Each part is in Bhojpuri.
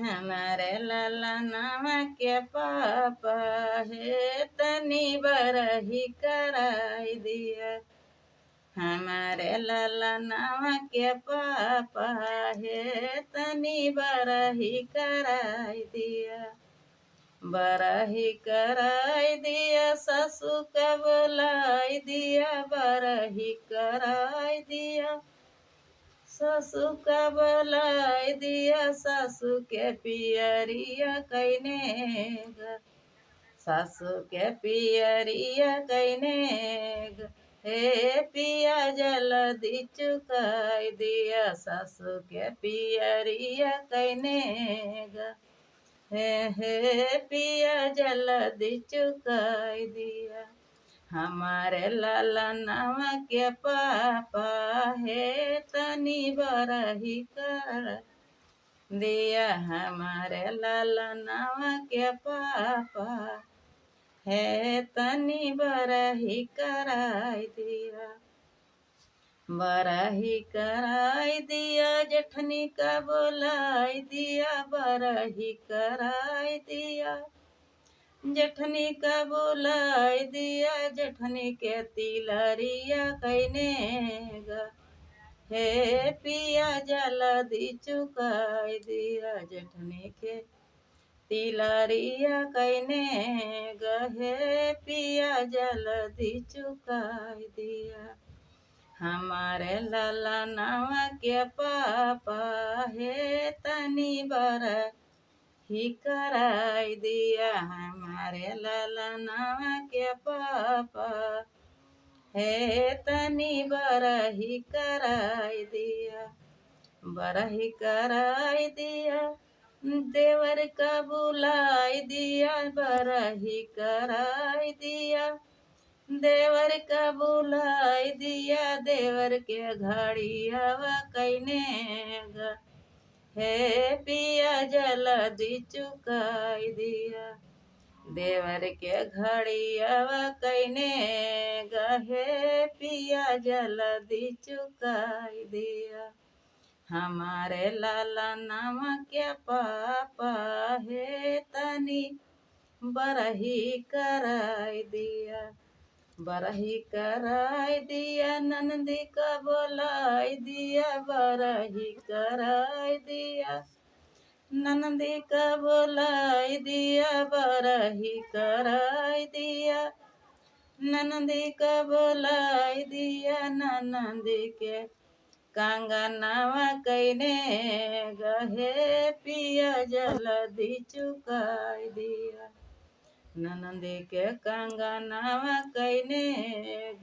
हमारे ललनवा के पापा है तनी बरही कराई दिया। हमारे ललनवा के पापा है तनी बरही कराई दिया। बरही कराई दिया ससु के बुलाई दिया। बरही कराई दिया ससु का बुलाई दिया। सासु के पियरिया कैने ग। सासु के पियरिया कैने ग। हे पिया जल्दी चुकाई दिया। सासु के पियरिया कैने ग। हे पिया जल्दी चुकाई दिया। हमारे ललनवा के पापा है तनी बरही कर दिया। हमारे ललनवा के पापा है तनी बरही कराई दिया। बरही कराई दिया जेठनी का बुलाई दिया। बरही कराई दिया जेठनी का बुलाई दिया। जेठनी के तिलरिया कैने ग। हे पिया जल्दी चुकाई दिया। जेठनी के तिलरिया कैने ग। हे पिया जल्दी चुकाई दिया। हमारे ललनवा के पापा है तनी बरही कराई दिया। हमारे ललनवा के पापा है तनी बरही कराई दिया। बरही कराई दिया देवर का बुलाई दिया। बरही कराई दिया देवर का बुलाई दिया। देवर के घड़ियावा कैने ग। हे पिया जल्दी चुकाई दिया। देवर के घड़ियावा कैने ग। हे पिया जल्दी चुकाई दिया। हमारे ललनवा के पापा है तनी बरही कराई दिया। बरही कराई दिया नंदी का बुलाई दिया। बरही कराई दिया नंदी का बुलाई दिया। बरही कराई दिया नंदी का बुलाई दिया। नंदी के कंगनवा कैने ग। हे पिया जल्दी चुकाई दिया। ननदी के कंगनवा कैने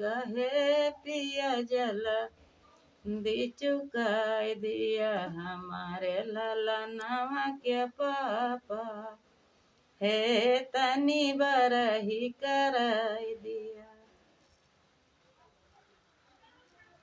ग। हे पिया जल्दी चुकाई दिया। हमारे ललनवा के पापा है तनी बरही कराई दिया।